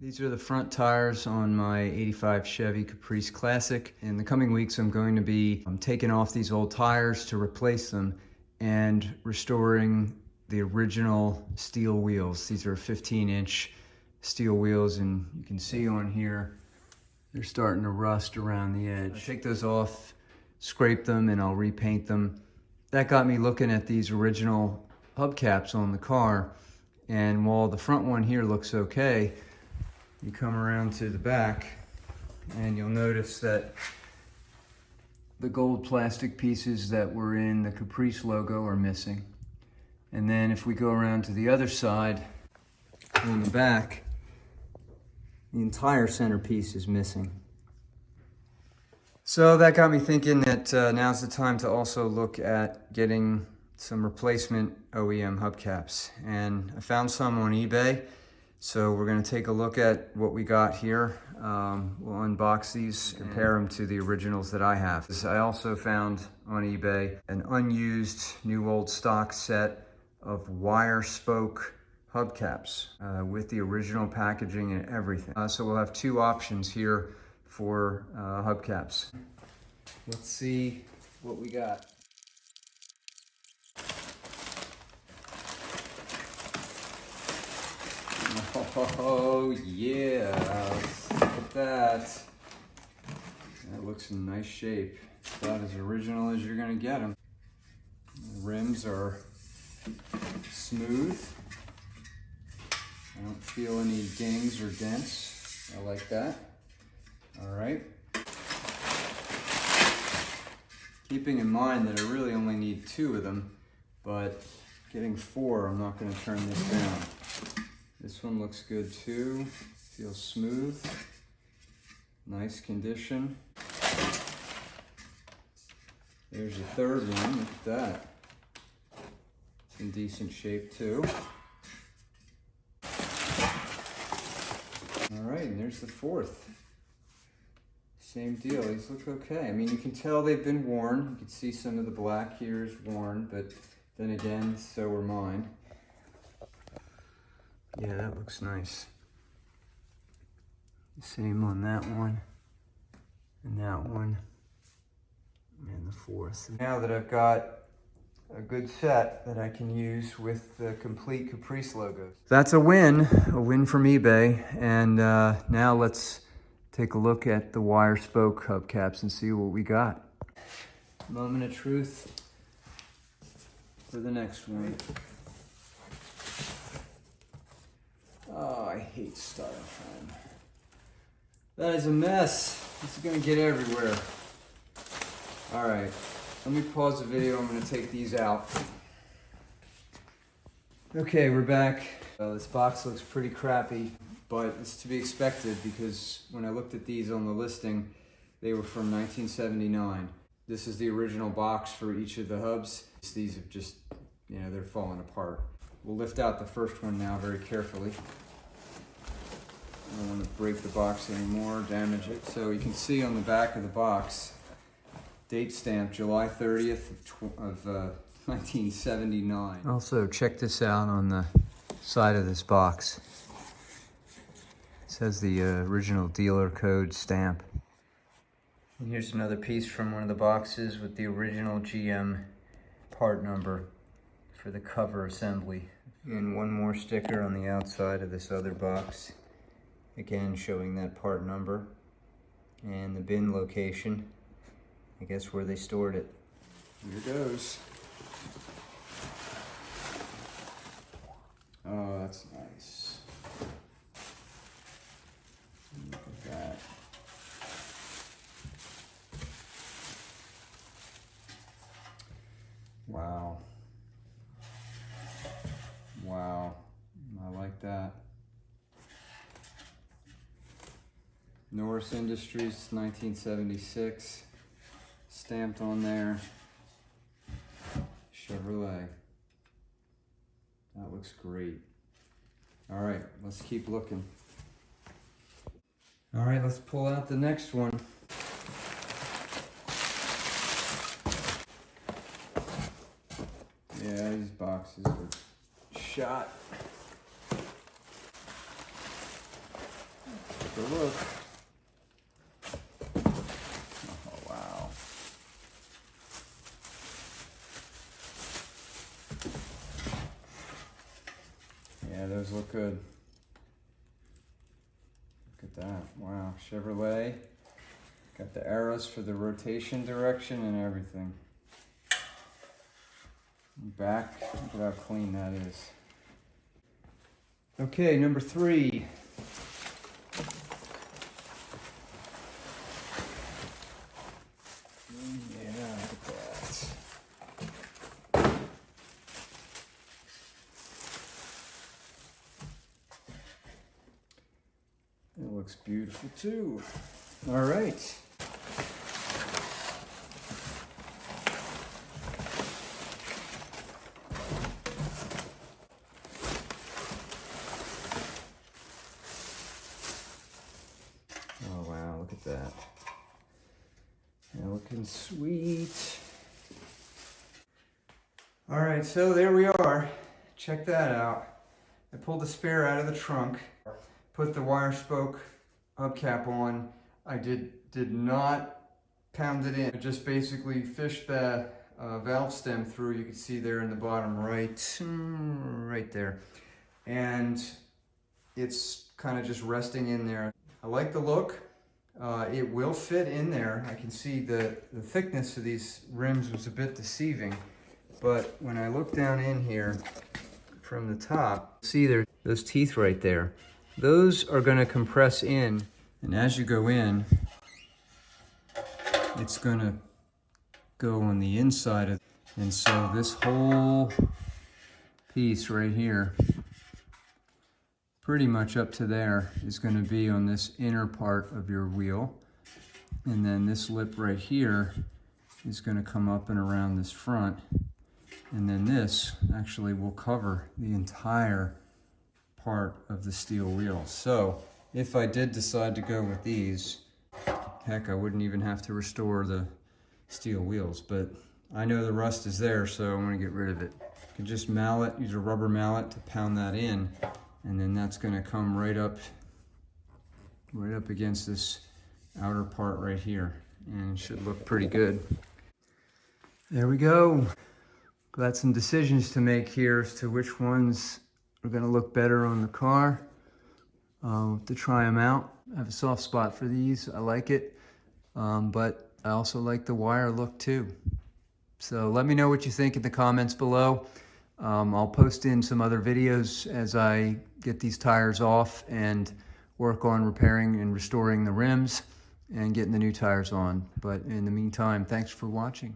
These are the front tires on my 85 Chevy Caprice Classic. In the coming weeks, I'm going to be taking off these old tires to replace them and restoring the original steel wheels. These are 15-inch steel wheels, and you can see on here, they're starting to rust around the edge. I'll take those off, scrape them, and I'll repaint them. That got me looking at these original hubcaps on the car, and while the front one here looks okay, you come around to the back and you'll notice that the gold plastic pieces that were in the Caprice logo are missing. And then if we go around to the other side, on the back, the entire centerpiece is missing. So that got me thinking that now's the time to also look at getting some replacement OEM hubcaps. And I found some on eBay. So we're going to take a look at what we got here. We'll unbox these, compare them to the originals that I have. I also found on eBay an unused new old stock set of wire spoke hubcaps with the original packaging and everything. So we'll have two options here for hubcaps. Let's see what we got. Oh yeah, let's look at that. That looks in nice shape. It's about as original as you're gonna get them. The rims are smooth. I don't feel any dings or dents. I like that. All right. Keeping in mind that I really only need 2 of them, but getting 4, I'm not gonna turn this down. This one looks good too, feels smooth, nice condition. There's a third one, look at that. It's in decent shape too. All right, and there's the 4th. Same deal, these look okay. I mean, you can tell they've been worn. You can see some of the black here is worn, but then again, so are mine. Yeah, that looks nice. Same on that one, and that one, and the 4th. Now that I've got a good set that I can use with the complete Caprice logos. That's a win from eBay. And now let's take a look at the wire spoke hubcaps and see what we got. Moment of truth for the next one. Oh, I hate styrofoam. That is a mess. This is gonna get everywhere. All right, let me pause the video. I'm gonna take these out. Okay, we're back. This box looks pretty crappy, but it's to be expected because when I looked at these on the listing, they were from 1979. This is the original box for each of the hubs. These have just, you know, they're falling apart. We'll lift out the first one now very carefully. I don't want to break the box anymore, damage it. So you can see on the back of the box, date stamp July 30th of 1979. Also, check this out on the side of this box. It says the original dealer code stamp. And here's another piece from one of the boxes with the original GM part number for the cover assembly. And one more sticker on the outside of this other box. Again, showing that part number and the bin location. I guess where they stored it. Here goes. Oh, that's nice. Look at that. Wow. Wow, I like that. NOS Industries, 1976, stamped on there, Chevrolet. That looks great. All right, let's keep looking. All right, let's pull out the next one. Yeah, these boxes are shot. take a look. Oh, wow. Yeah, those look good. Look at that. Wow, Chevrolet. Got the arrows for the rotation direction and everything. Back, look at how clean that is. Okay, number 3. Yeah, look at that. It looks beautiful too. All right. Oh wow, look at that. They're looking sweet. All right, so there we are. Check that out. I pulled the spare out of the trunk, put the wire spoke hubcap on. I did not pound it in. I just basically fished the valve stem through. You can see there in the bottom right there. And it's kind of just resting in there. I like the look. It will fit in there. I can see the thickness of these rims was a bit deceiving. But when I look down in here from the top, see there, those teeth right there. Those are going to compress in, and as you go in, it's going to go on the inside of, and so this whole piece right here, pretty much up to there, is going to be on this inner part of your wheel, and then this lip right here is going to come up and around this front, and then this actually will cover the entire part of the steel wheel. So if I did decide to go with these, heck, I wouldn't even have to restore the steel wheels, but I know the rust is there, so I want to get rid of it. You can just mallet, use a rubber mallet to pound that in, and then that's going to come right up against this outer part right here, and it should look pretty good. There we go. Got some decisions to make here as to which ones are going to look better on the car. To try them out. I have a soft spot for these. I like it, but I also like the wire look too. So let me know what you think in the comments below. I'll post in some other videos as I get these tires off and work on repairing and restoring the rims and getting the new tires on. But in the meantime, thanks for watching.